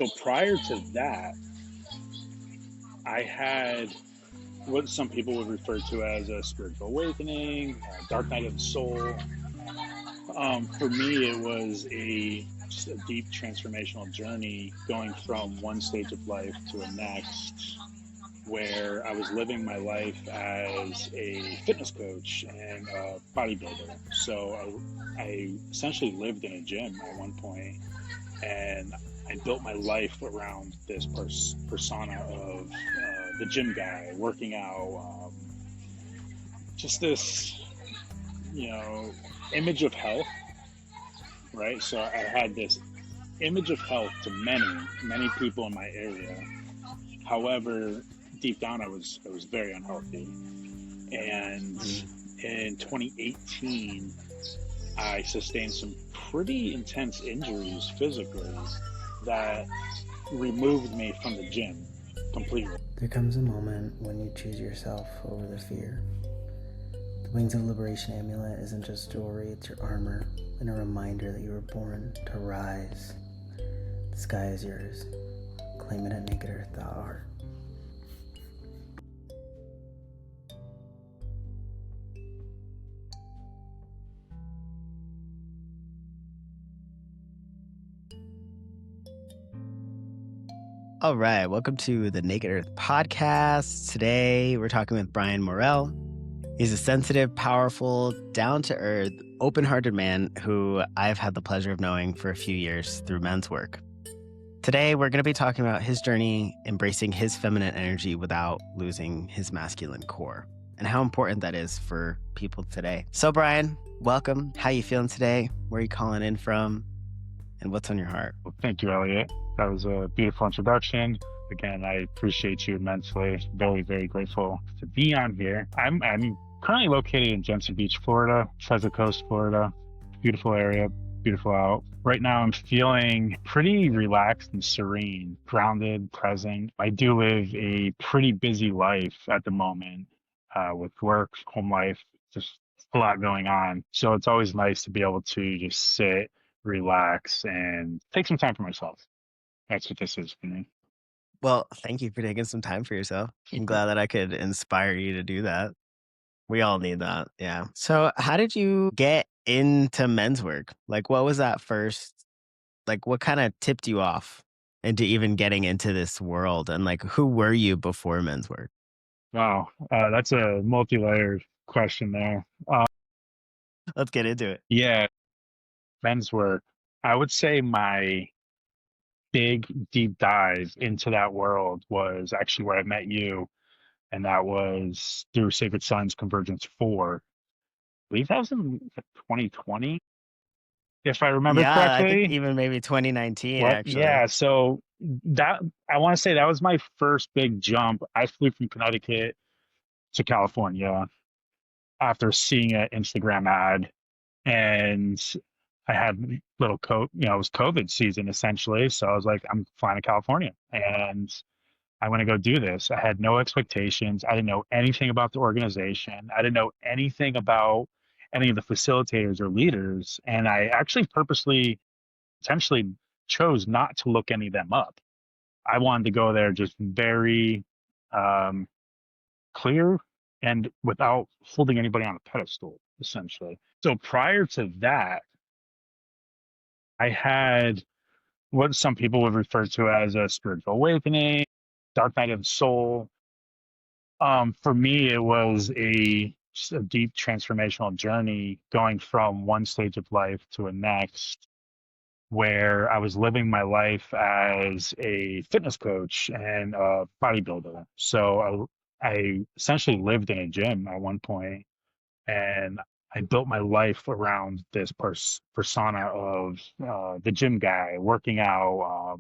So prior to that, I had what some people would refer to as a spiritual awakening, a dark night of the soul. For me, it was just a deep transformational journey going from one stage of life to a next, where I was living my life as a fitness coach and a bodybuilder. So I essentially lived in a gym at one point, and I built my life around this persona of the gym guy working out, just this, you know, image of health, right? So I had this image of health to many people in my area. However, deep down, I was very unhealthy, and in 2018, I sustained some pretty intense injuries physically that removed me from the gym completely. There comes a moment when you choose yourself over the fear. The Wings of Liberation amulet isn't just jewelry, it's your armor and a reminder that you were born to rise. The sky is yours. Claim it at nakedearth.art. All right, welcome to the Naked Earth podcast. Today, we're talking with Bryan Morrell. He's a sensitive, powerful, down-to-earth, open-hearted man who I've had the pleasure of knowing for a few years through men's work. Today, we're going to be talking about his journey embracing his feminine energy without losing his masculine core and how important that is for people today. So, Bryan, welcome. How you feeling today? Where are you calling in from? And what's on your heart? Well, thank you, Elliot. That was a beautiful introduction. Again, I appreciate you immensely. Very, very grateful to be on here. I'm currently located in Jensen Beach, Florida, Treasure Coast, Florida. Beautiful area, beautiful out. Right now, I'm feeling pretty relaxed and serene, grounded, present. I do live a pretty busy life at the moment with work, home life, just a lot going on. So it's always nice to be able to just sit, relax, and take some time for myself. That's what this is for me. Well, thank you for taking some time for yourself. I'm glad that I could inspire you to do that. We all need that. Yeah. So, how did you get into men's work? Like, what was that first? Like, what kind of tipped you off into even getting into this world? And, like, who were you before men's work? Wow, that's a multi-layered question there. Let's get into it. Yeah, men's work. I would say my big deep dive into that world was actually where I met you, and that was through Sacred Sons Convergence 4. I believe that was in 2020, if I remember Yeah. I think correctly. even maybe 2019, What? actually. Yeah, so that I want to say that was my first big jump. I flew from Connecticut to California after seeing an Instagram ad, and I had little it was COVID season essentially. So I was like, I'm flying to California and I want to go do this. I had no expectations. I didn't know anything about the organization. I didn't know anything about any of the facilitators or leaders. And I actually purposely, intentionally chose not to look any of them up. I wanted to go there just very um, clear and without holding anybody on a pedestal, essentially. So prior to that, I had what some people would refer to as a spiritual awakening, dark night of the soul. For me, it was just a deep transformational journey going from one stage of life to a next, where I was living my life as a fitness coach and a bodybuilder. So I essentially lived in a gym at one point, and I built my life around this persona of the gym guy working out,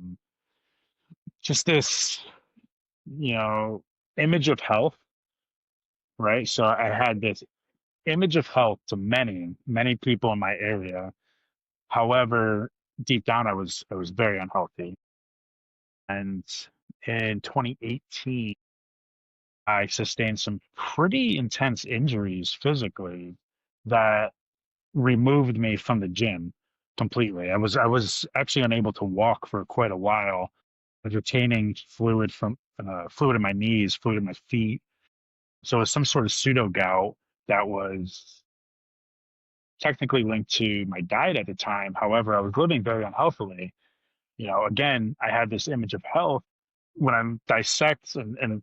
just this, you know, image of health, right? So I had this image of health to many people in my area. However, deep down, I was very unhealthy. And in 2018, I sustained some pretty intense injuries physically that removed me from the gym completely. I was actually unable to walk for quite a while. was retaining fluid in my knees, fluid in my feet. So it was some sort of pseudo gout that was technically linked to my diet at the time. However, I was living very unhealthily. Again, I had this image of health. When I dissect and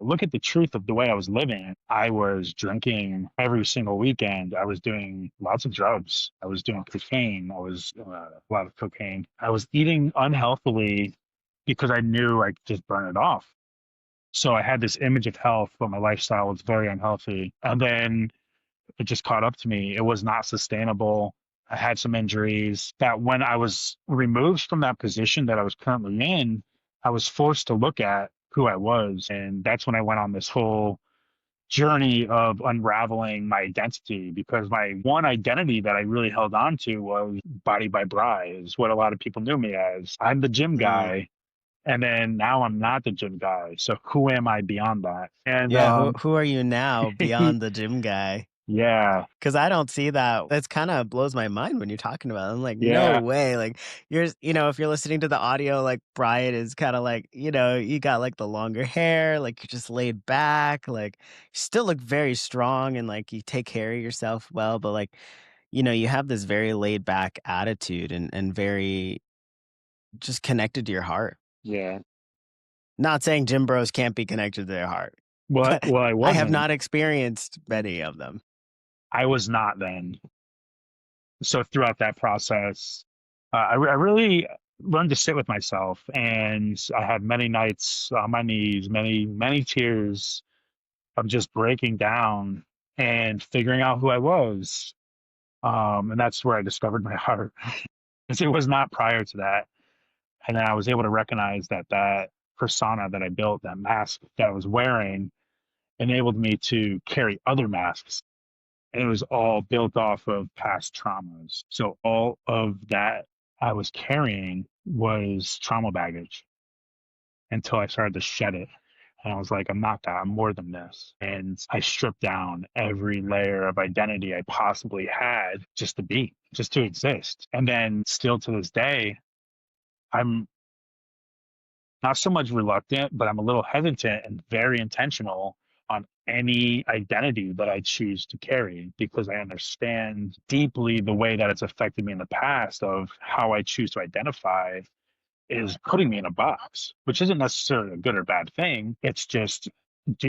look at the truth of the way I was living, I was drinking every single weekend. I was doing lots of drugs. I was doing cocaine. I was a lot of cocaine. I was eating unhealthily because I knew I could just burn it off. So I had this image of health, but my lifestyle was very unhealthy. And then it just caught up to me. It was not sustainable. I had some injuries that when I was removed from that position that I was currently in, I was forced to look at who I was. And that's when I went on this whole journey of unraveling my identity, because my one identity that I really held on to was Body by Bry, is what a lot of people knew me as. I'm the gym Mm. guy. And then now I'm not the gym guy. So who am I beyond that? And Yeah, who are you now beyond the gym guy? yeah, Because I don't see that. That's kind of blows my mind when you're talking about it. I'm like, no yeah, way. Like, if you're listening to the audio, like Brian is kind of like, you got like the longer hair, like you're just laid back, like you still look very strong and like you take care of yourself well, but like, you have this very laid back attitude and very just connected to your heart. yeah. Not saying gym bros can't be connected to their heart, Well, but well, I I have wasn't. not experienced many of them. I was not then. So throughout that process, I really learned to sit with myself, and I had many nights on my knees, many many tears of just breaking down and figuring out who I was. And that's where I discovered my heart, because it was not prior to that. And then I was able to recognize that that persona that I built, that mask that I was wearing, enabled me to carry other masks, and it was all built off of past traumas. So all of that I was carrying was trauma baggage until I started to shed it. And I was like, I'm not that, I'm more than this. And I stripped down every layer of identity I possibly had just to be, just to exist. And then still to this day, I'm not so much reluctant, but I'm a little hesitant and very intentional on any identity that I choose to carry, because I understand deeply the way that it's affected me in the past of how I choose to identify is putting me in a box, which isn't necessarily a good or bad thing. It's just,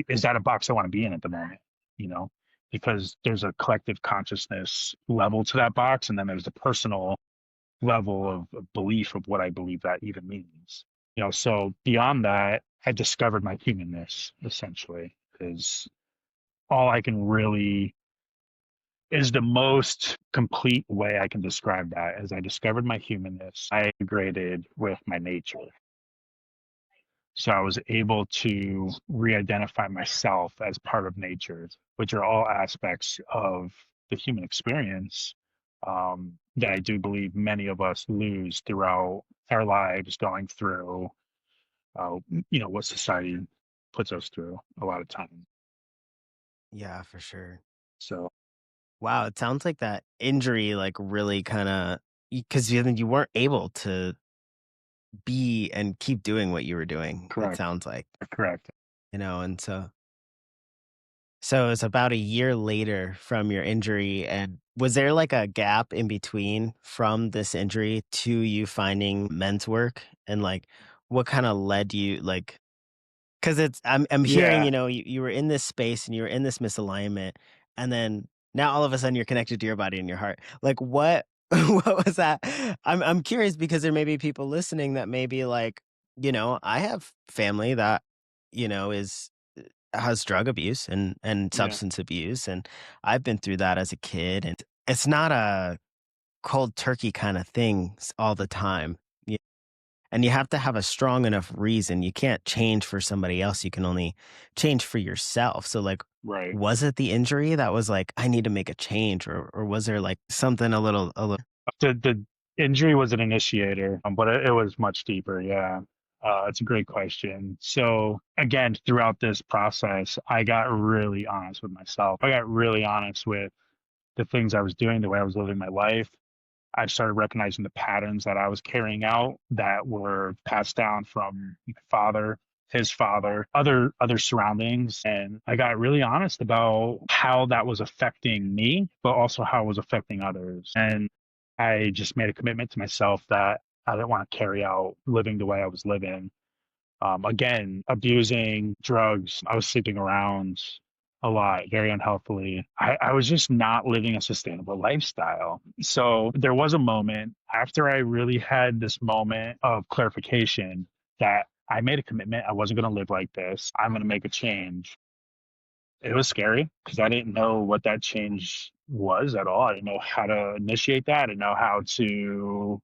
is that a box I want to be in at the moment? You know, because there's a collective consciousness level to that box, and then there's the personal level of belief of what I believe that even means. So beyond that, I discovered my humanness essentially, is all I can really is the most complete way I can describe that, as I discovered my humanness. I integrated with my nature. So I was able to re-identify myself as part of nature, which are all aspects of the human experience, that I do believe many of us lose throughout our lives, going through, uh, what society puts us through a lot of time. Yeah, for sure. So Wow, it sounds like that injury, like, really kinda because you weren't able to be and keep doing what you were doing, it correct, sounds like, correct. and so it's about a year later from your injury, and was there, like, a gap in between from this injury to you finding men's work? And, like, what kinda led you, like 'cause I'm hearing, Yeah, you were in this space and you were in this misalignment, and then now all of a sudden you're connected to your body and your heart. Like, what what was that? I'm curious because there may be people listening that may be like, I have family that, is has drug abuse and yeah, substance abuse, and I've been through that as a kid, and it's not a cold turkey kinda thing all the time. And you have to have a strong enough reason. You can't change for somebody else. You can only change for yourself. So, like, right. was it the injury that was like, I need to make a change, or was there like something a little? The injury was an initiator, but it was much deeper. Yeah. It's a great question. So again, throughout this process, I got really honest with myself. I got really honest with the things I was doing, the way I was living my life. I started recognizing the patterns that I was carrying out that were passed down from my father, his father, other surroundings. And I got really honest about how that was affecting me, but also how it was affecting others. And I just made a commitment to myself that I didn't want to carry out living the way I was living. Again, abusing drugs. I was sleeping around a lot, very unhealthily. I was just not living a sustainable lifestyle. So there was a moment after I really had this moment of clarification that I made a commitment. I wasn't going to live like this. I'm going to make a change. It was scary because I didn't know what that change was at all. I didn't know how to initiate that. I didn't know how to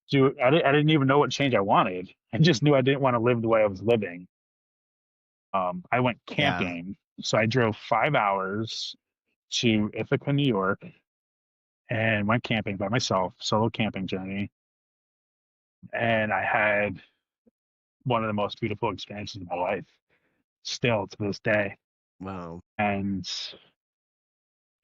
do it. I didn't even know what change I wanted. I just knew I didn't want to live the way I was living. I went Yeah. camping. So I drove 5 hours to Ithaca, New York, and went camping by myself, solo camping journey. And I had one of the most beautiful experiences of my life, still to this day. Wow. And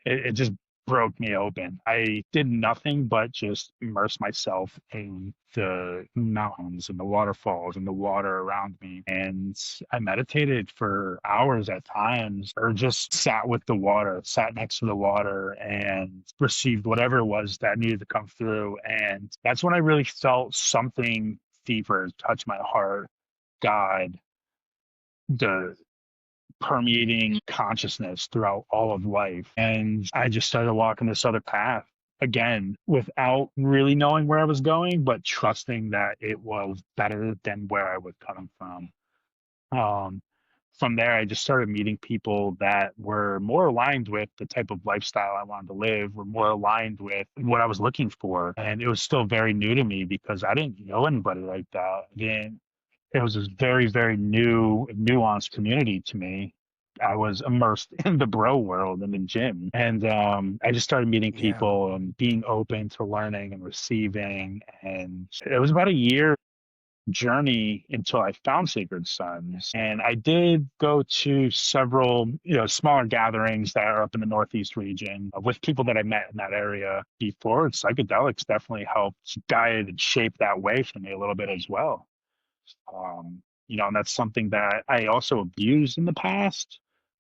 it just broke me open. I did nothing but just immerse myself in the mountains and the waterfalls and the water around me. And I meditated for hours at times, or just sat with the water, sat next to the water and received whatever it was that needed to come through. And that's when I really felt something deeper touch my heart. God, the permeating consciousness throughout all of life. And I just started walking this other path again without really knowing where I was going, but trusting that it was better than where I was coming from. Um, from there, I just started meeting people that were more aligned with the type of lifestyle I wanted to live, were more aligned with what I was looking for. And it was still very new to me because I didn't know anybody like that. Again, it was this very, very new, nuanced community to me. I was immersed in the bro world in the gym. And I just started meeting Yeah. people and being open to learning and receiving. And it was about a year journey until I found Sacred Sons. And I did go to several, smaller gatherings that are up in the Northeast region with people that I met in that area before. Psychedelics definitely helped guide and shape that way for me a little bit as well. And that's something that I also abused in the past,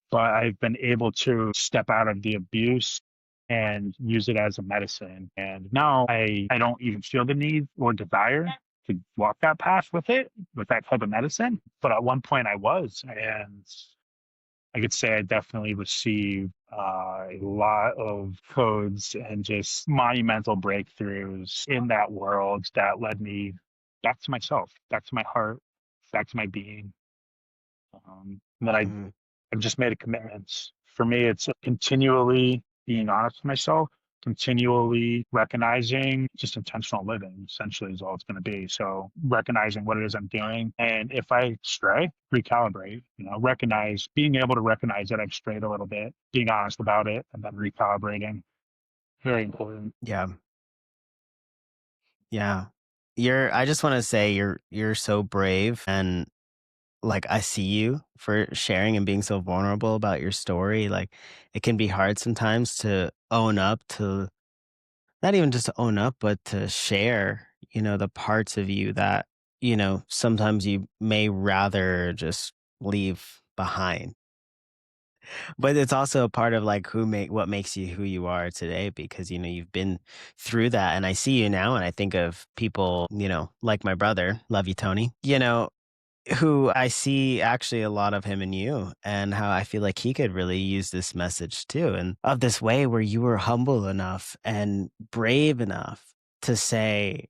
but I've been able to step out of the abuse and use it as a medicine. And now I don't even feel the need or desire to walk that path with it, with that type of medicine. But at one point I was, and I could say I definitely received a lot of codes and just monumental breakthroughs in that world that led me back to myself, back to my heart, back to my being. And then Mhm. I've just made a commitment. For me, it's continually being honest with myself, continually recognizing just intentional living, essentially, is all it's going to be. So recognizing what it is I'm doing. And if I stray, recalibrate, being able to recognize that I've strayed a little bit, being honest about it, and then recalibrating. Very important. Yeah. Yeah. I just want to say you're so brave, and like I see you for sharing and being so vulnerable about your story. Like it can be hard sometimes to own up to, not even just to own up, but to share, the parts of you that, sometimes you may rather just leave behind. But it's also a part of like what makes you who you are today, because you've been through that. And I see you now and I think of people, like my brother, love you, Tony, who I see actually a lot of him in you, and how I feel like he could really use this message too. And of this way where you were humble enough and brave enough to say,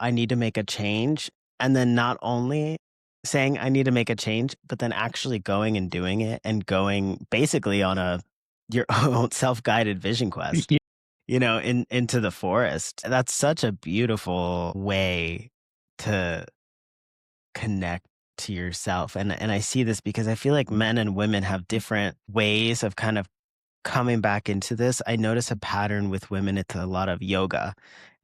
I need to make a change. And then not only saying I need to make a change, but then actually going and doing it, and going basically on your own self-guided vision quest, into the forest. That's such a beautiful way to connect to yourself. And I see this because I feel like men and women have different ways of kind of coming back into this. I notice a pattern with women. It's a lot of yoga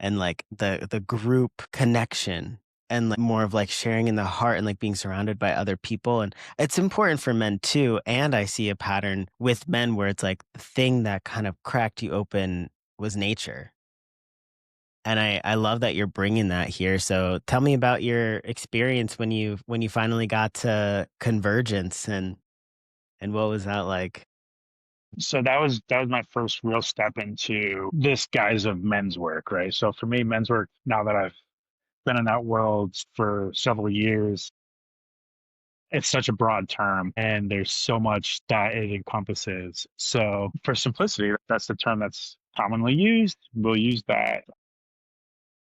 and like the group connection, and like more of like sharing in the heart and like being surrounded by other people. And it's important for men too. And I see a pattern with men where it's like the thing that kind of cracked you open was nature. And I love that you're bringing that here. So tell me about your experience when you finally got to Convergence and what was that like? So that was my first real step into this guise of men's work, right? So for me, men's work, now that I've been in that world for several years, it's such a broad term and there's so much that it encompasses. So for simplicity, that's the term that's commonly used. We'll use that.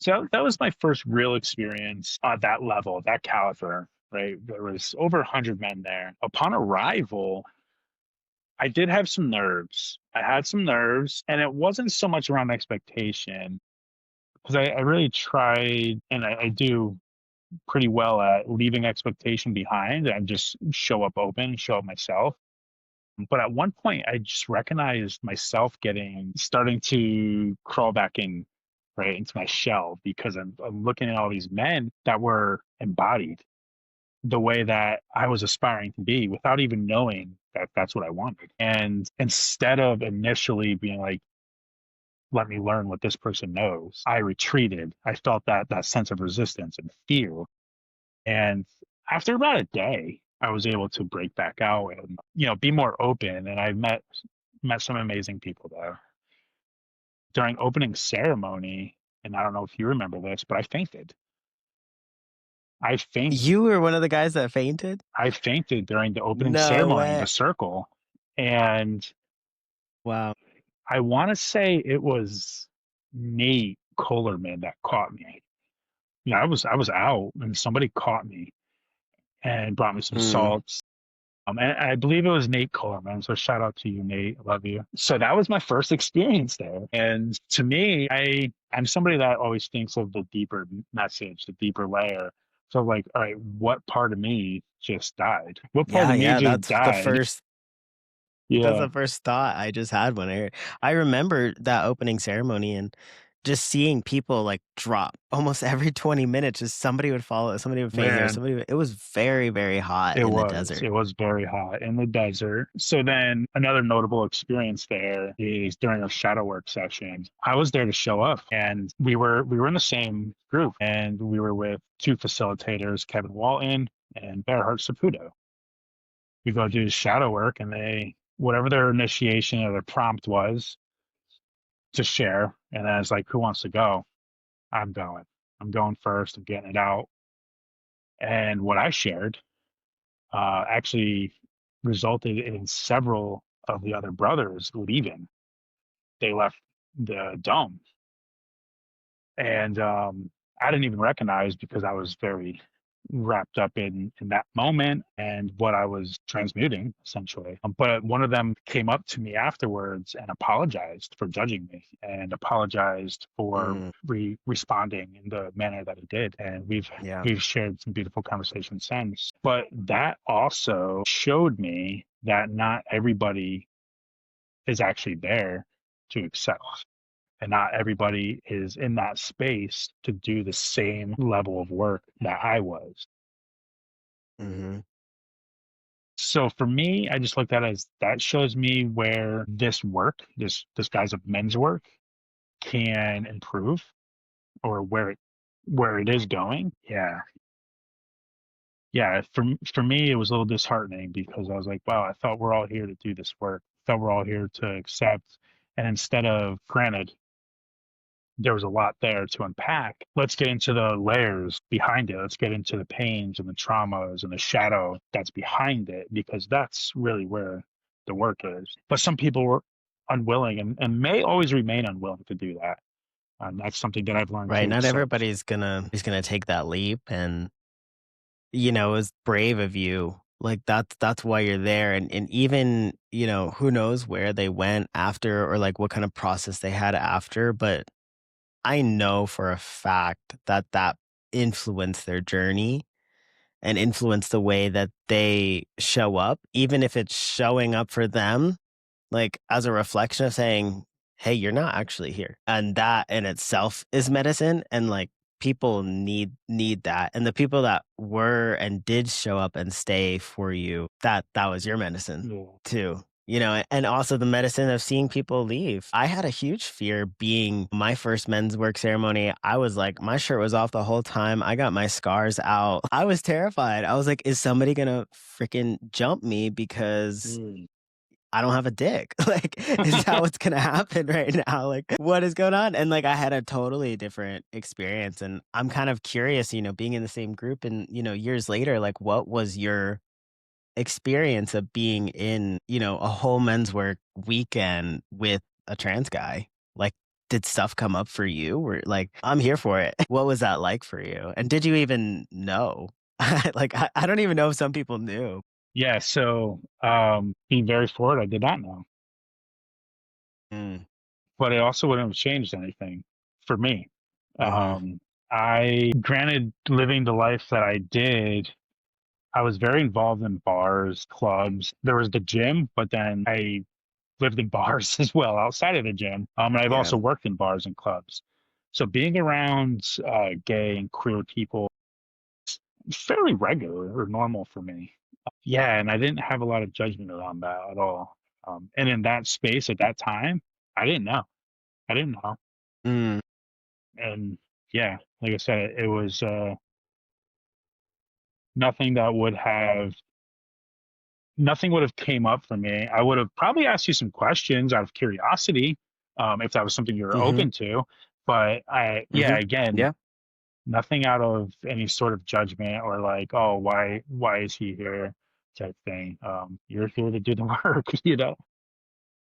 So that was my first real experience on that level, that caliber, right? There was over 100 men there. Upon arrival, I did have some nerves. I had some nerves, and it wasn't so much around expectation because I really tried, and I do pretty well at leaving expectation behind and just show up open, show up myself. But at one point, I just recognized myself starting to crawl back in, right, into my shell because I'm looking at all these men that were embodied the way that I was aspiring to be without even knowing that that's what I wanted. And instead of initially being like, let me learn what this person knows, I retreated. I felt that sense of resistance and fear. And after about a day, I was able to break back out and, be more open. And I met some amazing people there. During opening ceremony, and I don't know if you remember this, but I fainted. I fainted. You were one of the guys that fainted? I fainted during the opening No ceremony, the way. circle, and Wow. I want to say it was Nate Kohlerman that caught me. I was out, and somebody caught me and brought me some Mm. salts. And I believe it was Nate Kohlerman. So shout out to you, Nate. I love you. So that was my first experience there. And to me, I'm somebody that always thinks of the deeper message, the deeper layer. So like, all right, what part of me just died? What part Yeah, of me yeah, just died? that's Yeah, the first thought I just had when I remember that opening ceremony and just seeing people like drop almost every 20 minutes, just somebody would follow, somebody would faint here, man. it was very, very hot It in the was. desert. It was very hot in the desert. So then another notable experience there is during a shadow work session. I was there to show up and we were in the same group and we were with two facilitators, Kevin Walton and Bearhart Saputo. We go do shadow work and they whatever their initiation or their prompt was to share. And then it's like, who wants to go? I'm going. I'm going first. I'm getting it out. And what I shared actually resulted in several of the other brothers leaving. They left the dome, and I didn't even recognize because I was very wrapped up in that moment and what I was transmuting essentially. But one of them came up to me afterwards and apologized for judging me and apologized for Mm, responding in the manner that he did. And yeah. we've shared some beautiful conversations since. But that also showed me that not everybody is actually there to accept and not everybody is in that space to do the same level of work that I was. Hmm. So for me, I just looked at it as that shows me where this work, this guise of men's work, can improve or where it is going. Yeah. Yeah. For me, it was a little disheartening because I was like, wow, I thought we're all here to do this work. I thought we're all here to accept. And instead of granted, there was a lot there to unpack. Let's get into the layers behind it. Let's get into the pains and the traumas and the shadow that's behind it, because that's really where the work is. But some people were unwilling and may always remain unwilling to do that. And that's something that I've learned Right. to Not accept. everybody's gonna is gonna take that leap, and it was brave of you. Like that's why you're there. And even, who knows where they went after or like what kind of process they had after, but I know for a fact that that influenced their journey and influenced the way that they show up, even if it's showing up for them, like as a reflection of saying, hey, you're not actually here. And that in itself is medicine. And like people need that. And the people that were and did show up and stay for you, that was your medicine Yeah. too. and also the medicine of seeing people leave. I had a huge fear being my first men's work ceremony. I was like, my shirt was off the whole time. I got my scars out. I was terrified. I was like, is somebody gonna freaking jump me because Mm. I don't have a dick? Like, is that what's gonna happen right now? Like, what is going on? And like, I had a totally different experience, and I'm kind of curious, being in the same group, and years later, like, what was your experience of being in, a whole men's work weekend with a trans guy? Like, did stuff come up for you? Were like, I'm here for it. What was that like for you? And did you even know? Like, I don't even know if some people knew. Yeah, so being very forward, I did not know, Mm, but it also wouldn't have changed anything for me. hmm. I, granted, living the life that I did, I was very involved in bars, clubs. There was the gym, but then I lived in bars as well outside of the gym. And I've Yeah. also worked in bars and clubs. So being around gay and queer people is fairly regular or normal for me. Yeah, and I didn't have a lot of judgment around that at all. And in that space at that time, I didn't know. I didn't know. Mm, And yeah, like I said, it was nothing that would have nothing would have came up for me. I would have probably asked you some questions out of curiosity, if that was something you were hmm. open to. But yeah, Hmm. again, Yeah. nothing out of any sort of judgment or like, oh, why is he here type thing. You're here to do the work, you know?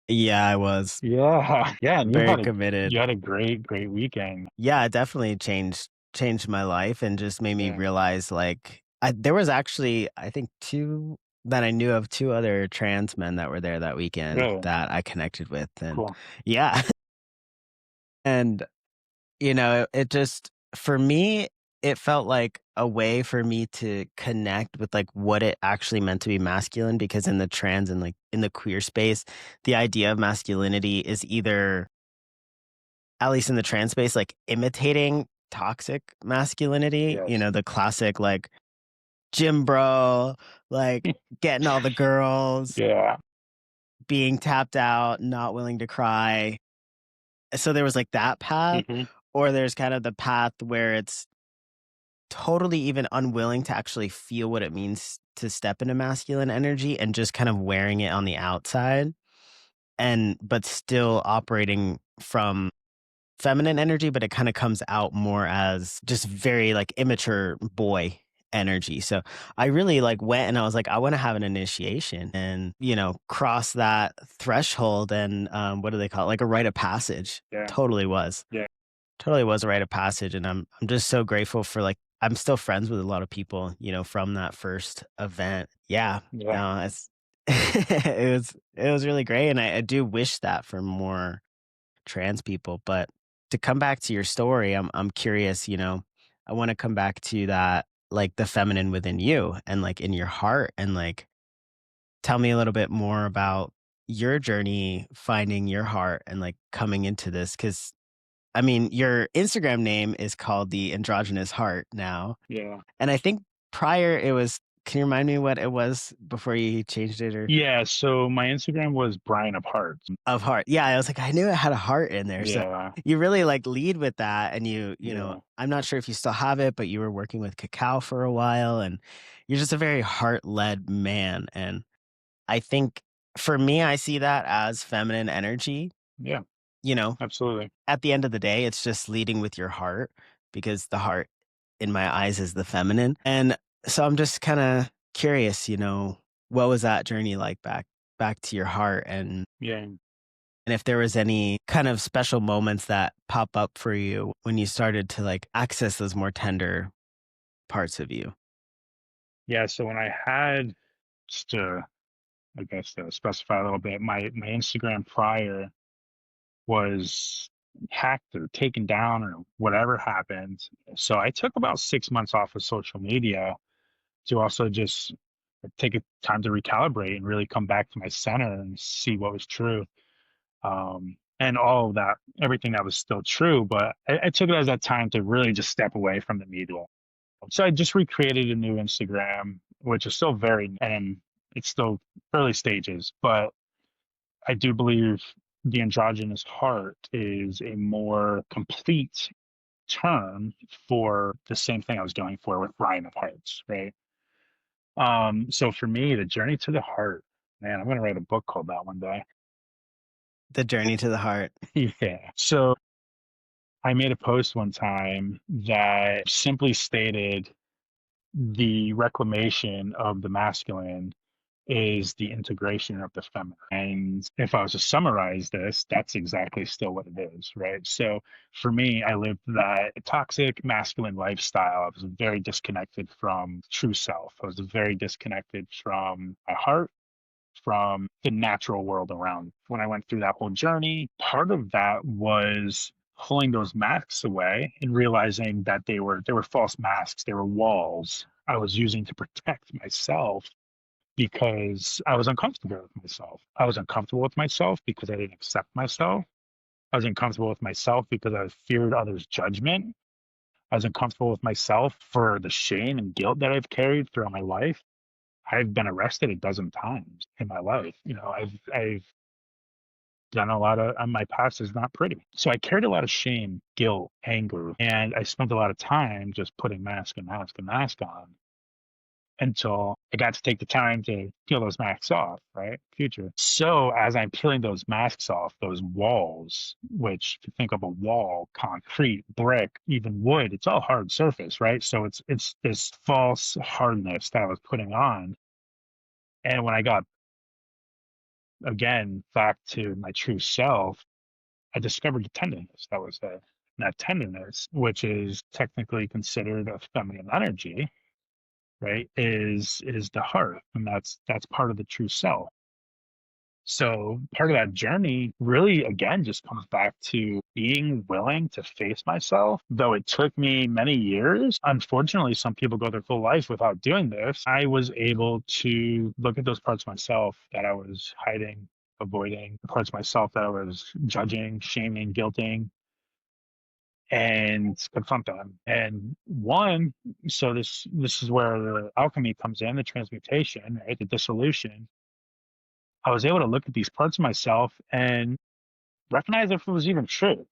Yeah, I was Yeah, yeah, and very you committed. had a great weekend. Yeah, it definitely changed my life and just made me Yeah, realize like there was actually, I think, two that I knew of, two other trans men that were there that weekend really that I connected with. And cool. yeah. And it just, for me, it felt like a way for me to connect with like what it actually meant to be masculine, because in the trans and like in the queer space, the idea of masculinity is either, at least in the trans space, like imitating toxic masculinity, Yes. the classic like gym bro, like getting all the girls, Yeah. being tapped out, not willing to cry. So there was like that path, Hmm. or there's kind of the path where it's totally even unwilling to actually feel what it means to step into masculine energy and just kind of wearing it on the outside, and but still operating from feminine energy, but it kind of comes out more as just very like immature boy energy. So I really like went and I was like, I want to have an initiation and, cross that threshold. And what do they call it? Like a rite of passage. Yeah. Totally was. Yeah. Totally was a rite of passage. And I'm just so grateful for like, I'm still friends with a lot of people, from that first event. Yeah. Yeah. No, it's it was really great. And I do wish that for more trans people. But to come back to your story, I'm curious, I want to come back to that, like the feminine within you and like in your heart, and like tell me a little bit more about your journey finding your heart and like coming into this. Cause I mean, your Instagram name is called the Androgynous Heart now. Yeah. And I think prior it was, can you remind me what it was before you changed it? Or Yeah. So my Instagram was Brian of Hearts. of heart. Yeah, I was like, I knew it had a heart in there. So Yeah. you really like lead with that. And Yeah. I'm not sure if you still have it, but you were working with cacao for a while, and you're just a very heart led man. And I think for me, I see that as feminine energy. Yeah. You know, Absolutely. at the end of the day, it's just leading with your heart, because the heart in my eyes is the feminine. And so I'm just kind of curious, what was that journey like back to your heart, Yeah. and if there was any kind of special moments that pop up for you when you started to like access those more tender parts of you. Yeah. So when I had, just to, I guess, to specify a little bit, my Instagram prior was hacked or taken down or whatever happened. So I took about 6 months off of social media to also just take a time to recalibrate and really come back to my center and see what was true. And all of that, everything that was still true, but I took it as that time to really just step away from the media. So I just recreated a new Instagram, which is still very, and it's still early stages, but I do believe the androgynous heart is a more complete term for the same thing I was going for with Ryan of Hearts, right? So for me, the journey to the heart, man, I'm gonna write a book called that one day. The journey to the heart. Yeah. So I made a post one time that simply stated the reclamation of the masculine is the integration of the feminine. And if I was to summarize this, that's exactly still what it is, right? So for me, I lived that toxic masculine lifestyle. I was very disconnected from true self. I was very disconnected from my heart, from the natural world around. When I went through that whole journey, part of that was pulling those masks away and realizing that they were false masks, they were walls I was using to protect myself because I was uncomfortable with myself. I was uncomfortable with myself because I didn't accept myself. I was uncomfortable with myself because I feared others' judgment. I was uncomfortable with myself for the shame and guilt that I've carried throughout my life. I've been arrested a dozen times in my life. I've done a lot of my past is not pretty. So I carried a lot of shame, guilt, anger, and I spent a lot of time just putting mask and mask and mask on until I got to take the time to peel those masks off, right? Future. So as I'm peeling those masks off, those walls, which if you think of a wall, concrete, brick, even wood, it's all hard surface, right? So it's this false hardness that I was putting on. And when I got again back to my true self, I discovered the tenderness that was there. And that tenderness, which is technically considered a feminine energy, right, is the heart, and that's part of the true self. So part of that journey really again just comes back to being willing to face myself. Though it took me many years, unfortunately, some people go their full life without doing this. I was able to look at those parts of myself that I was hiding, avoiding, the parts of myself that I was judging, shaming, guilting, and confront them. And one, so this is where the alchemy comes in, the transmutation, right? The dissolution. I was able to look at these parts of myself and recognize if it was even true.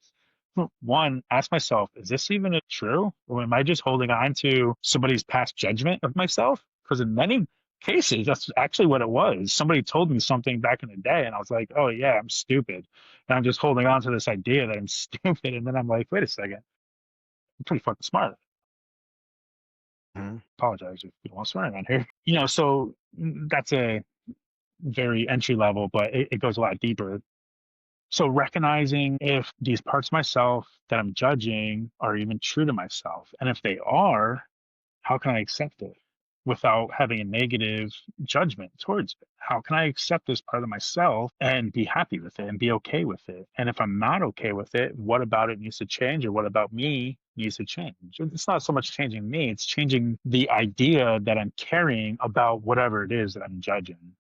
One, ask myself, is this even true? Or am I just holding on to somebody's past judgment of myself? Because in many cases, that's actually what it was. Somebody told me something back in the day, and I was like, oh, yeah, I'm stupid. And I'm just holding on to this idea that I'm stupid. And then I'm like, wait a second, I'm pretty fucking smart. Mhm. Apologize if you don't want swearing on here. So that's a very entry level, but it goes a lot deeper. So recognizing if these parts of myself that I'm judging are even true to myself. And if they are, how can I accept it without having a negative judgment towards it? How can I accept this part of myself and be happy with it and be okay with it? And if I'm not okay with it, what about it needs to change, or what about me needs to change? It's not so much changing me, it's changing the idea that I'm carrying about whatever it is that I'm judging,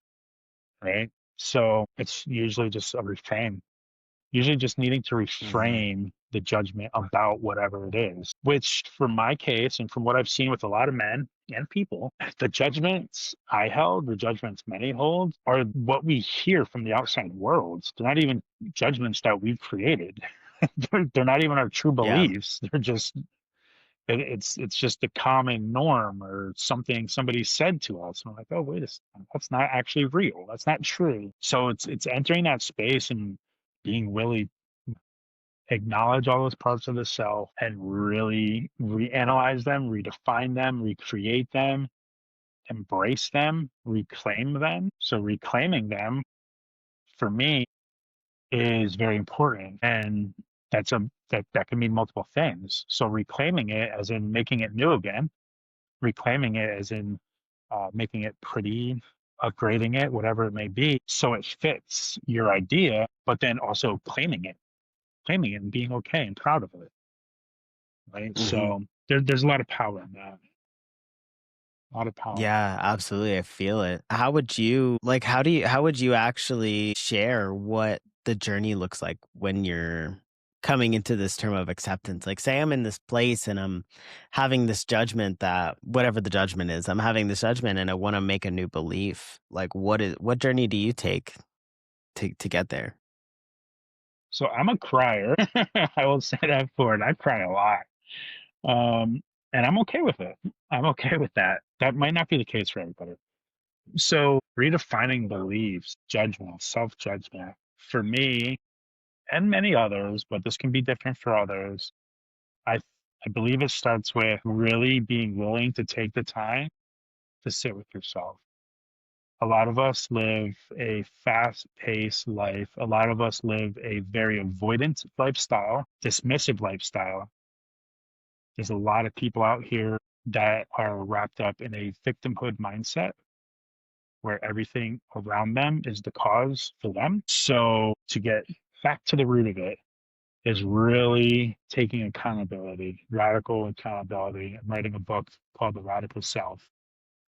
right? So it's usually just a reframe, usually just needing to Mhm. reframe the judgment about whatever it is, which for my case and from what I've seen with a lot of men and people, the judgments I held, the judgments many hold, are what we hear from the outside world. They're not even judgments that we've created. They're not even our true Yeah. beliefs. They're just it's just a common norm or something somebody said to us. And I'm like, oh, wait a second, that's not actually real. That's not true. So it's entering that space and being willing acknowledge all those parts of the self and really reanalyze them, redefine them, recreate them, embrace them, reclaim them. So reclaiming them for me is very important. And that can mean multiple things. So reclaiming it as in making it new again, reclaiming it as in making it pretty, upgrading it, whatever it may be, so it fits your idea, but then also claiming it and being okay and proud of it, right? Mhm. So there's a lot of power in that. A lot of power. Yeah, absolutely. I feel it. How would you actually share what the journey looks like when you're coming into this term of acceptance? Like, say I'm in this place and I'm having this judgment that whatever the judgment is, I'm having this judgment and I want to make a new belief. Like, what journey do you take? to get there? So I'm a crier. I will say that for it. I cry a lot. Um, and I'm okay with it. I'm okay with that. That might not be the case for everybody. So redefining beliefs, judgment, self-judgment for me and many others, but this can be different for others. I I believe it starts with really being willing to take the time to sit with yourself. A lot of us live a fast-paced life. A lot of us live a very avoidant lifestyle, dismissive lifestyle. There's a lot of people out here that are wrapped up in a victimhood mindset where everything around them is the cause for them. So to get back to the root of it is really taking accountability, radical accountability. I'm writing a book called The Radical Self,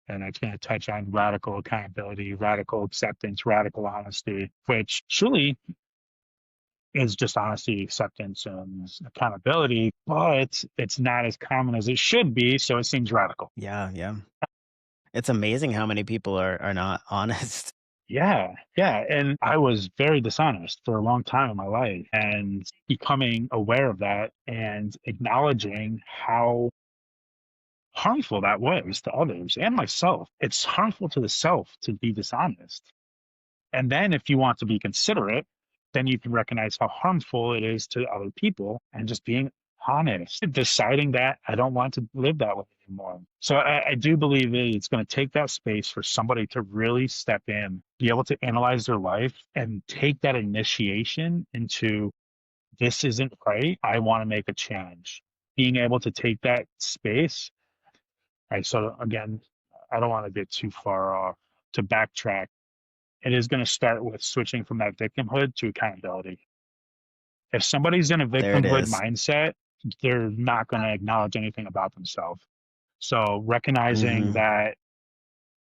and it's going to touch on radical accountability, radical acceptance, radical honesty, which truly is just honesty, acceptance, and accountability, but it's not as common as it should be. So it seems radical. Yeah, yeah. It's amazing how many people are not honest. Yeah, yeah. And I was very dishonest for a long time in my life, and becoming aware of that and acknowledging how harmful that was to others and myself. It's harmful to the self to be dishonest. And then if you want to be considerate, then you can recognize how harmful it is to other people and just being honest, deciding that I don't want to live that way anymore. So I do believe that it's going to take that space for somebody to really step in, be able to analyze their life and take that initiation into this isn't right. I want to make a change. Being able to take that space. Right. So again, I don't want to get too far off to backtrack. It is going to start with switching from that victimhood to accountability. If somebody's in a There it victimhood is. mindset, they're not going to acknowledge anything about themselves. So recognizing Hmm. that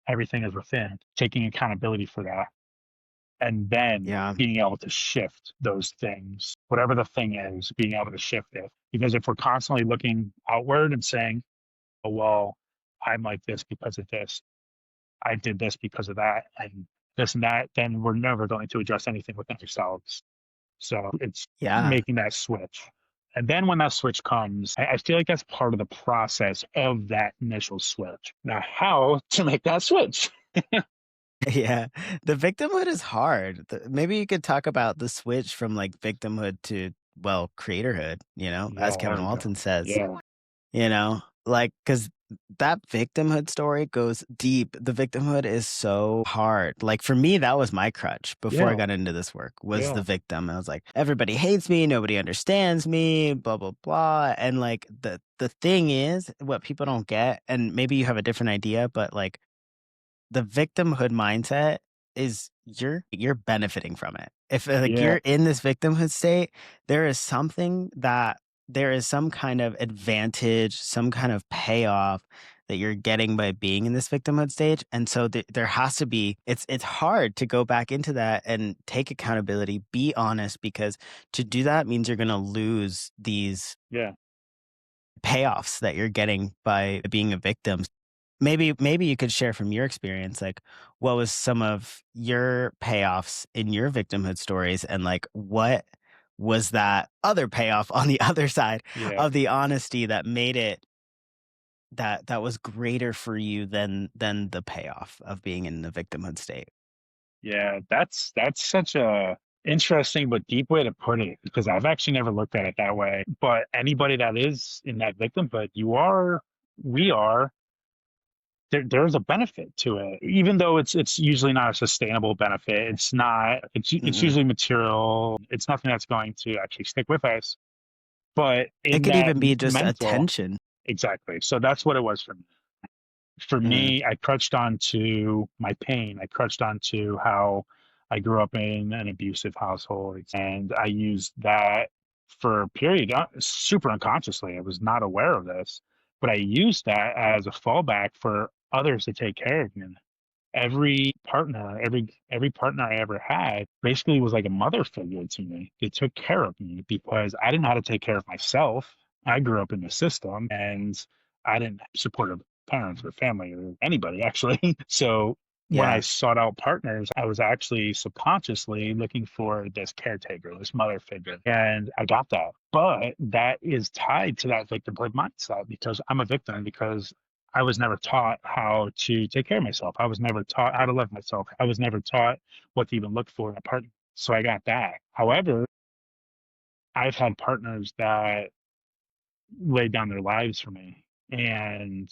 everything is within, taking accountability for that, and then Yeah, being able to shift those things, whatever the thing is, being able to shift it. Because if we're constantly looking outward and saying, oh, well, I'm like this because of this, I did this because of that, and this and that, then we're never going to address anything within ourselves. So it's yeah, making that switch. And then when that switch comes, I feel like that's part of the process of that initial switch. Now, how to make that switch? yeah. The victimhood is hard. Maybe you could talk about the switch from like victimhood to, well, creatorhood, as Yeah, there Kevin we go. Walton says. Yeah, Like, because that victimhood story goes deep. The victimhood is so hard. Like for me, that was my crutch before I yeah, got into this work, was the yeah, victim. I was like, everybody hates me, nobody understands me, blah blah blah. And like the thing is, what people don't get, and maybe you have a different idea, but like the victimhood mindset is you're benefiting from it. If like yeah, you're in this victimhood state, there is something that there is some kind of advantage, some kind of payoff that you're getting by being in this victimhood stage. And so there has to be it's hard to go back into that and take accountability, be honest, because to do that means you're going to lose these yeah, payoffs that you're getting by being a victim. Maybe you could share from your experience, like what was some of your payoffs in your victimhood stories, and like what was that other payoff on the other side yeah, of the honesty that made it that was greater for you than the payoff of being in the victimhood state. yeah. That's such a interesting but deep way to put it because I've actually never looked at it that way. But anybody that is in that victimhood, we are there's a benefit to it, even though it's usually not a sustainable benefit. It's not. It's Mm-mm. usually material. It's nothing that's going to actually stick with us. But It in could that even be just mental, attention. exactly. So that's what it was for me. For Mm, me, I crutched onto my pain. I crutched onto how I grew up in an abusive household, and I used that for a period, super unconsciously. I was not aware of this, but I used that as a fallback for others to take care of me. Every partner I ever had basically was like a mother figure to me. They took care of me because I didn't know how to take care of myself. I grew up in the system and I didn't have supportive parents or family or anybody actually. So when I Yeah. sought out partners, I was actually subconsciously looking for this caretaker, this mother figure, and I got that. But that is tied to that victimhood mindset because I'm a victim because I was never taught how to take care of myself. I was never taught how to love myself. I was never taught what to even look for in a partner. So I got that. However, I've had partners that laid down their lives for me, and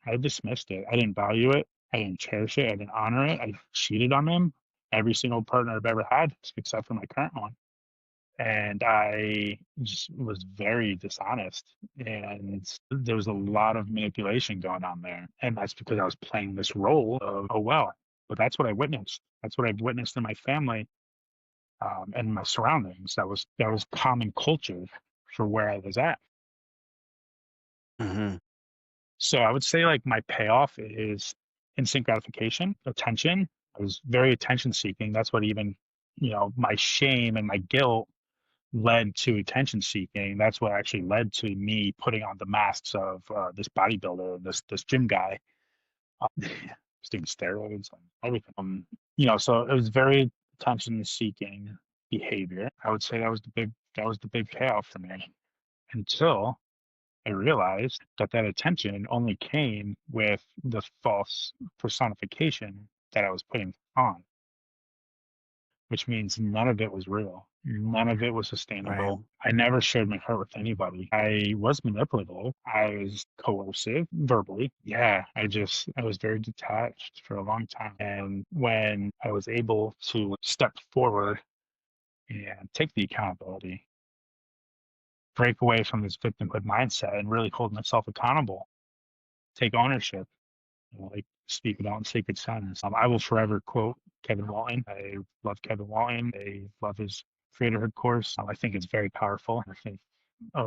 I dismissed it. I didn't value it. I didn't cherish it. I didn't honor it. I cheated on them. Every single partner I've ever had, except for my current one. And I just was very dishonest. And there was a lot of manipulation going on there. And that's because I was playing this role of, oh, well, but that's what I witnessed. That's what I've witnessed in my family and my surroundings. That was common culture for where I was at. Hmm. So I would say like my payoff is instant gratification, attention. I was very attention seeking. That's what even, my shame and my guilt led to attention seeking. That's what actually led to me putting on the masks of this bodybuilder, this gym guy, was doing steroids and everything. So it was very attention seeking behavior. I would say that was the big payoff for me until I realized that attention only came with the false personification that I was putting on, which means none of it was real. None of it was Right. sustainable. I never shared my heart with anybody. I was manipulative. I was coercive verbally. Yeah, I was very detached for a long time. And when I was able to step forward and take the accountability, break away from this victimhood mindset and really hold myself accountable, take ownership, like speak about in Sacred Sons. I will forever quote Kevin Walton. I love Kevin Walton. I love his creatorhood course. I think it's very powerful. I think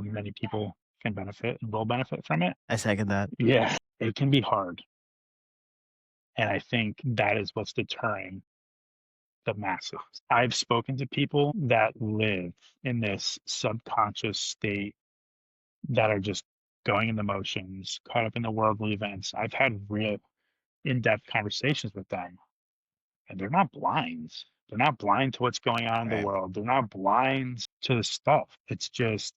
many people can benefit and will benefit from it. I second that. Yeah, it can be hard. And I think that is what's deterring the masses. I've spoken to people that live in this subconscious state that are just going in the motions, caught up in the worldly events. I've had real in-depth conversations with them, and they're not blind. They're not blind to what's going on in the Right. world. They're not blind to the stuff. It's just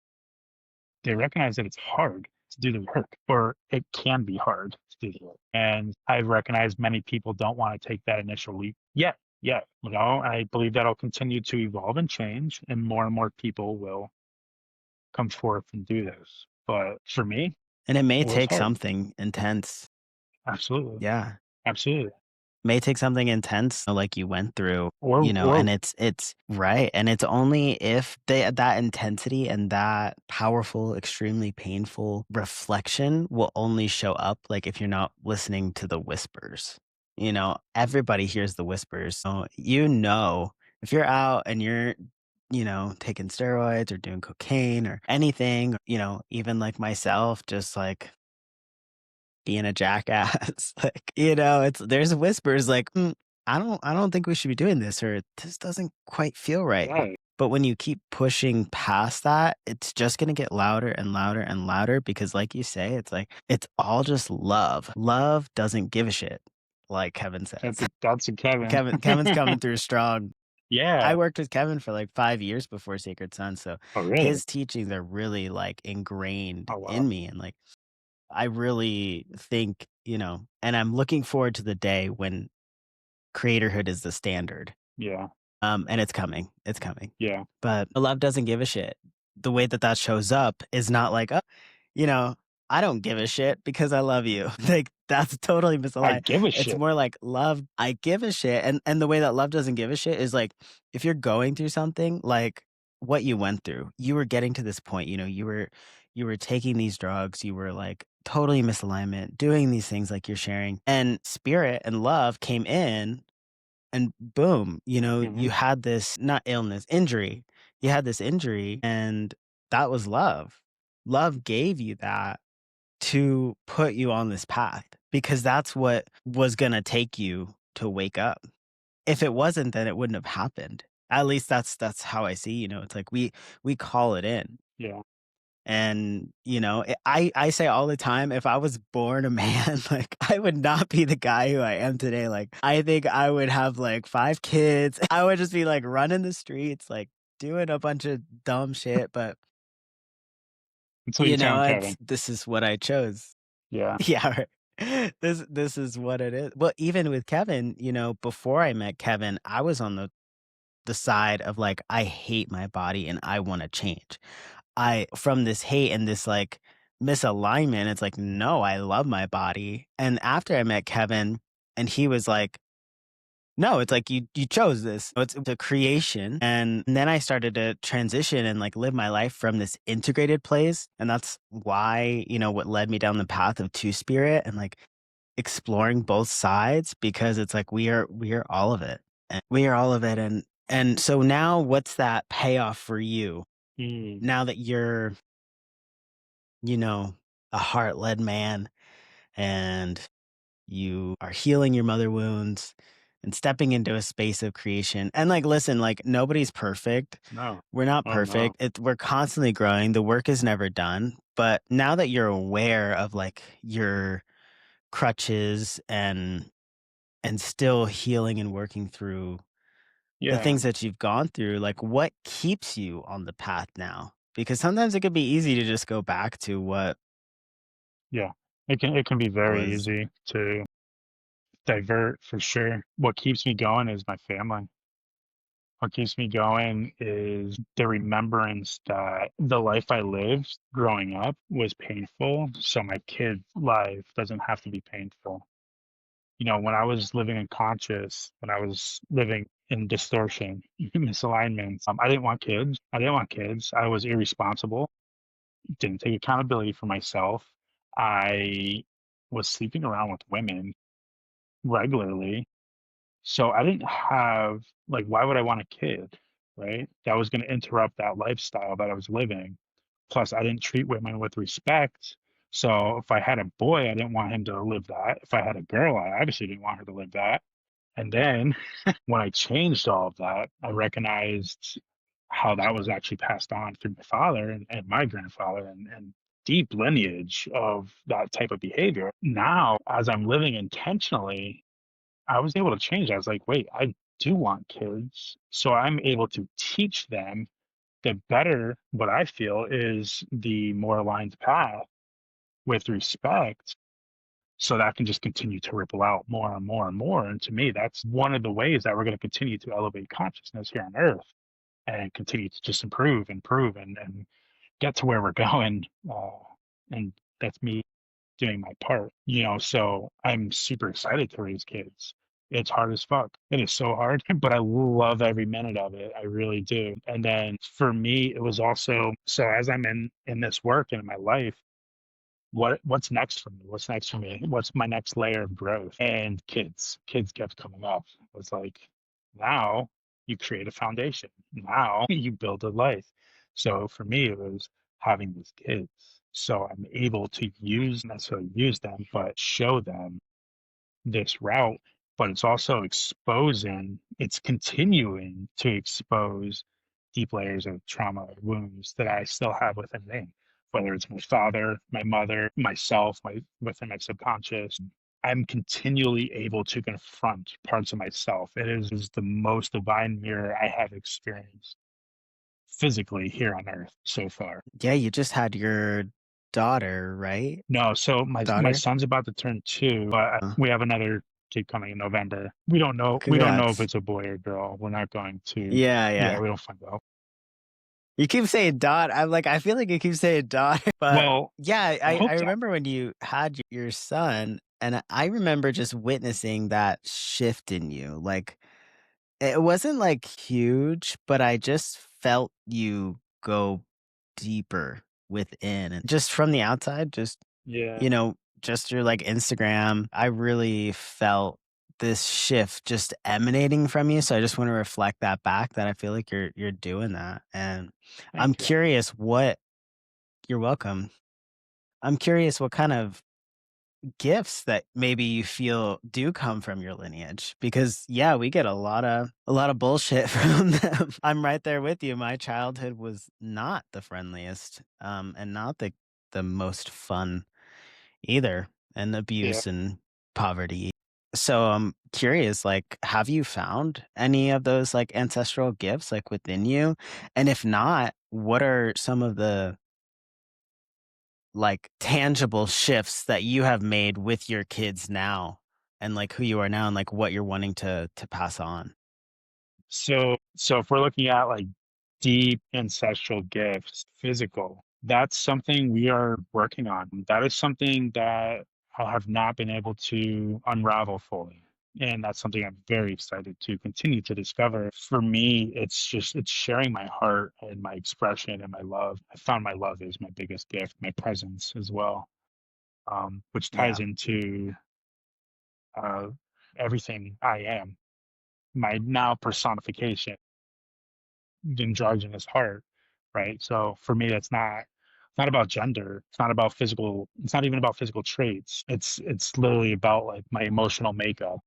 they recognize that it's hard to do the work, or it can be hard to do the work. And I've recognized many people don't want to take that initial leap yet. Yet, I believe that'll continue to evolve and change, and more people will come forth and do this. But for me, And it may it was take hard. something intense. Absolutely. Yeah. Absolutely. May take something intense like you went through, Or and it's right. And it's only if that intensity and that powerful, extremely painful reflection will only show up like if you're not listening to the whispers. Everybody hears the whispers. So, if you're out and you're, taking steroids or doing cocaine or anything, even like myself, just like being a jackass. Like, there's whispers like, I don't think we should be doing this, or this doesn't quite feel right. right. But when you keep pushing past that, it's just going to get louder and louder and louder because, like you say, it's like, it's all just love. Love doesn't give a shit, like Kevin says. That's a Kevin. Kevin's coming through strong. I Yeah. worked with Kevin for like 5 years before Sacred Son. So Oh, really? his teachings are really like ingrained Oh, wow. in me. And like, I really think, and I'm looking forward to the day when creatorhood is the standard. Yeah. And it's coming. It's coming. Yeah. But love doesn't give a shit. The way that shows up is not like, oh, you know, I don't give a shit because I love you. Like that's totally I misaligned. give a It's shit. more like love, I give a shit. And the way that love doesn't give a shit is like if you're going through something like what you went through, you were getting to this point, you were taking these drugs, you were like totally misalignment, doing these things like you're sharing. And spirit and love came in and boom, Hmm. you had this not illness, injury. You had this injury and that was love. Love gave you that to put you on this path because that's what was going to take you to wake up. If it wasn't, then it wouldn't have happened. At least that's how I see, it's like we call it in. Yeah. And, I say all the time, if I was born a man, like, I would not be the guy who I am today. Like, I think I would have like 5 kids. I would just be like running the streets, like doing a bunch of dumb shit. But, Until you found it's Kevin. this is what I chose. Yeah. Yeah, right. This is what it is. Well, even with Kevin, before I met Kevin, I was on the side of like, I hate my body and I want to change. I from this hate and this, like, misalignment, it's like, no, I love my body. And after I met Kevin and he was like, no, it's like you chose this. It's a creation. And then I started to transition and like live my life from this integrated place. And that's why, what led me down the path of two spirit and like exploring both sides, because it's like we are all of it. And we are all of it. And so now what's that payoff for you Mm, now that you're, you know, a heart-led man and you are healing your mother wounds and stepping into a space of creation. And like, listen, like nobody's perfect. no. We're not Oh no. perfect. We're constantly growing. The work is never done. But now that you're aware of like your crutches and still healing and working through the Yeah. things that you've gone through, like what keeps you on the path now? Because sometimes it could be easy to just go back to what Yeah. It can be very was. easy to divert for sure. What keeps me going is my family. What keeps me going is the remembrance that the life I lived growing up was painful, so my kid's life doesn't have to be painful. When I was living unconscious, when I was living in distortion, misalignments, I didn't want kids. I didn't want kids. I was irresponsible, didn't take accountability for myself. I was sleeping around with women regularly. So I didn't have, like, why would I want a kid, right? That was going to interrupt that lifestyle that I was living. Plus, I didn't treat women with respect. So if I had a boy, I didn't want him to live that. If I had a girl, I obviously didn't want her to live that. And then when I changed all of that, I recognized how that was actually passed on through my father and my grandfather and deep lineage of that type of behavior. Now, as I'm living intentionally, I was able to change. I was like, wait, I do want kids. So I'm able to teach them the better what I feel is the more aligned path with respect. So that can just continue to ripple out more and more and more. And to me, that's one of the ways that we're going to continue to elevate consciousness here on Earth and continue to just improve, and get to where we're going. And that's me doing my part, so I'm super excited to raise kids. It's hard as fuck. It is so hard, but I love every minute of it. I really do. And then for me, it was also so as I'm in this work and in my life, what's next for me? What's next for me? What's my next layer of growth? And kids kept coming up. It was like, now you create a foundation. Now you build a life. So for me, it was having these kids. So I'm able to necessarily use them, but show them this route, but it's also it's continuing to expose deep layers of trauma, wounds that I still have within me, whether it's my father, my mother, myself, within my subconscious. I'm continually able to confront parts of myself. It is the most divine mirror I have experienced physically here on earth so far. Yeah, you just had your daughter, right? No, so my Daughter? son's about to turn 2, but Uh, we have another kid coming in November. We don't know if Congrats. it's a boy or girl. We're not going to. Yeah, Yeah, yeah. we don't find out. You keep saying daughter. I'm like, I feel like you keep saying daughter, but Well, yeah, I I hope so. remember when you had your son, and I remember just witnessing that shift in you. Like, it wasn't like huge, but I just felt you go deeper within. And just from the outside, Yeah, just through like Instagram, I really felt this shift just emanating from you. So I just want to reflect that back, that I feel like you're doing that. And I'm thank you. curious what you're welcome. I'm curious what kind of gifts that maybe you feel do come from your lineage? Because yeah, we get a lot of bullshit from them. I'm right there with you. My childhood was not the friendliest, and not the most fun either, and Yeah. abuse and poverty. So I'm curious, like, have you found any of those like ancestral gifts like within you? And if not, what are some of the like tangible shifts that you have made with your kids now and like who you are now and like what you're wanting to pass on? So if we're looking at like deep ancestral gifts, physical, that's something we are working on. That is something that I have not been able to unravel fully. And that's something I'm very excited to continue to discover. For me, it's sharing my heart and my expression and my love. I found my love is my biggest gift, my presence as well, which ties Yeah. into uh, everything I am, my now personification, androgynous heart, right? So for me, it's not about gender. It's not about physical. It's not even about physical traits. It's literally about like my emotional makeup.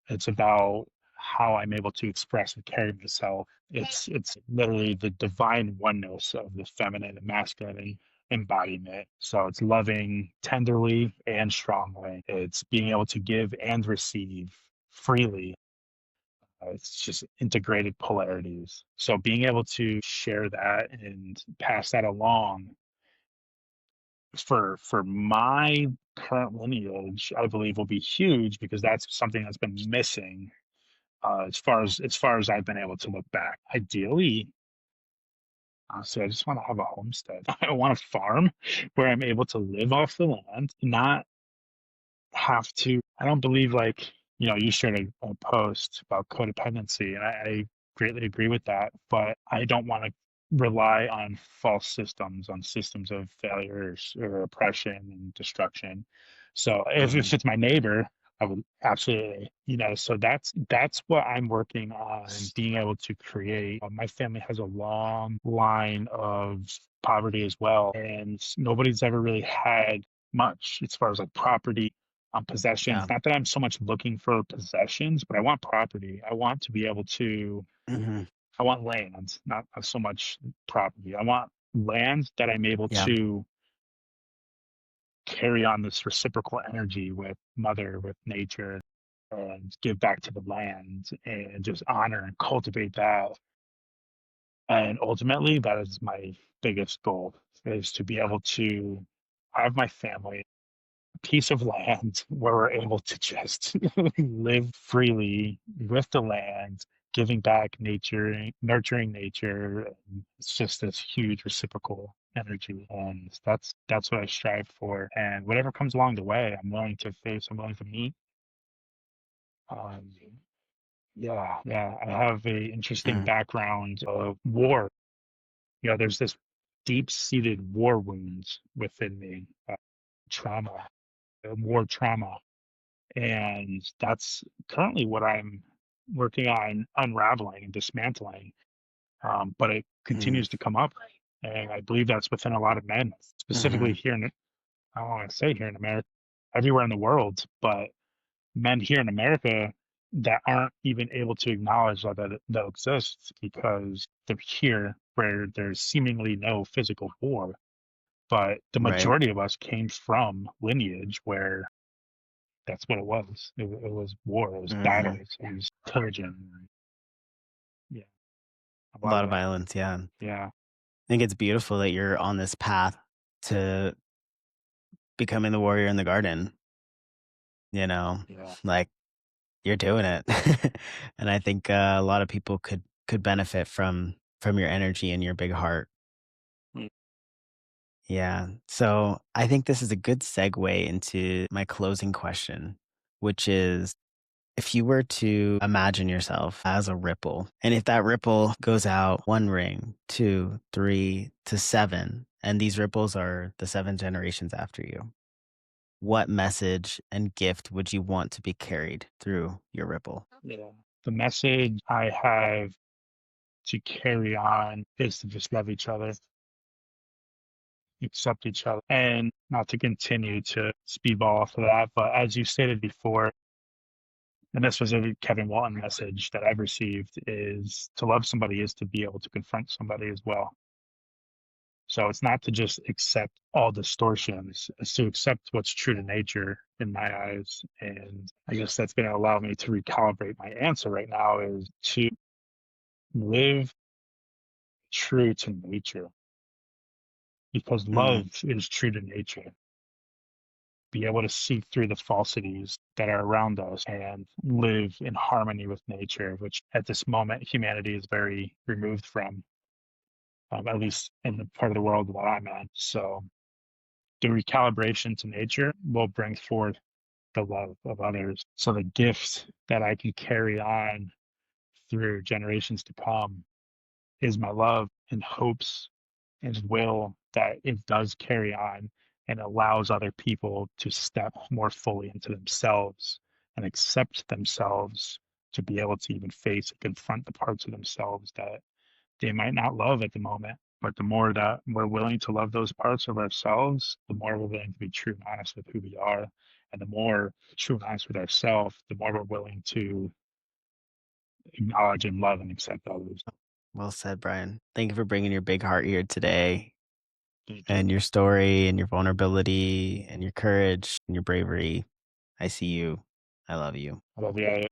It's about how I'm able to express and carry myself. It's literally the divine oneness of the feminine and masculine embodiment. So it's loving tenderly and strongly. It's being able to give and receive freely. It's just integrated polarities. So being able to share that and pass that along for my current lineage, I believe will be huge because that's something that's been missing as far as I've been able to look back. Ideally, honestly, I just want to have a homestead. I want a farm where I'm able to live off the land, not have to. I don't believe like you shared a post about codependency, and I greatly agree with that. But I don't want to rely on false systems, on systems of failures or oppression and destruction. So if Hmm. it's my neighbor, I would absolutely, so that's what I'm working on, being able to create. My family has a long line of poverty as well, and nobody's ever really had much as far as like property, possessions. Yeah. Not that I'm so much looking for possessions, but I want property. I want to be able to, Hmm. I want land, not so much property. I want land that I'm able Yeah. to carry on this reciprocal energy with mother, with nature, and give back to the land and just honor and cultivate that. And ultimately, that is my biggest goal, is to be able to have my family piece of land where we're able to just live freely with the land, giving back nature, nurturing nature. And it's just this huge reciprocal energy, and that's what I strive for. And whatever comes along the way, I'm willing to face. I'm willing to meet. Um, yeah, yeah. I have a interesting Hmm. background of war. There's this deep-seated war wounds within me, trauma, war trauma. And that's currently what I'm working on unraveling and dismantling. But it Hmm. continues to come up. And I believe that's within a lot of men, specifically Hmm. here I don't want to say here in America, everywhere in the world, but men here in America that aren't even able to acknowledge that exists because they're here where there's seemingly no physical war. But the Right. majority of us came from lineage where that's what it was. It was war. It was Hmm. battles. It was pillaging. Yeah, a A lot lot of of that. violence. Yeah. I Yeah, think it's beautiful that you're on this path to becoming the warrior in the garden, you know, yeah. like you're doing it. And I think a lot of people could benefit from your energy and your big heart. Mm. Yeah. So I think this is a good segue into my closing question, which is if you were to imagine yourself as a ripple, and if that ripple goes out one ring, two, three to seven, and these ripples are the seven generations after you, what message and gift would you want to be carried through your ripple? Yeah. The message I have to carry on is to just love each other. accept each other. And not to continue to speedball off of that, but as you stated before, and this was a Kevin Walton message that I've received, is to love somebody is to be able to confront somebody as well. So it's not to just accept all distortions, it's to accept what's true to nature in my eyes. And I guess that's going to allow me to recalibrate my answer right now is to live true to nature because love is true to nature. Be able to see through the falsities that are around us and live in harmony with nature, which at this moment humanity is very removed from, at least in the part of the world that I'm in. So the recalibration to nature will bring forth the love of others. So the gift that I can carry on through generations to come is my love and hopes and will that it does carry on and allows other people to step more fully into themselves and accept themselves to be able to even face and confront the parts of themselves that they might not love at the moment. But the more that we're willing to love those parts of ourselves, the more we're willing to be true and honest with who we are. And the more true and honest with ourselves, the more we're willing to acknowledge and love and accept others. Well said, Bryan. Thank you for bringing your big heart here today Thank you. and your story and your vulnerability and your courage and your bravery. I see you. I love you. I love you.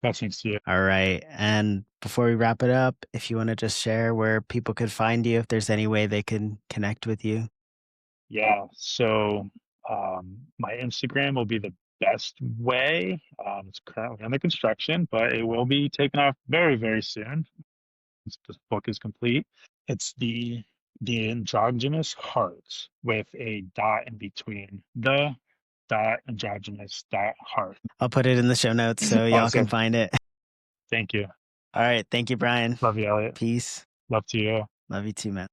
Blessings to you. All right. And before we wrap it up, if you want to just share where people could find you, if there's any way they can connect with you. Yeah. So my Instagram will be the best way. It's currently under construction, but it will be taken off very, very soon. This book is complete. It's the androgynous heart with a dot in between the dot androgynous dot heart. I'll put it in the show notes so y'all can Awesome. find it. Thank you. All right. Thank you, Bryan. Love you, Elliot. Peace. Love to you. Love you too, man.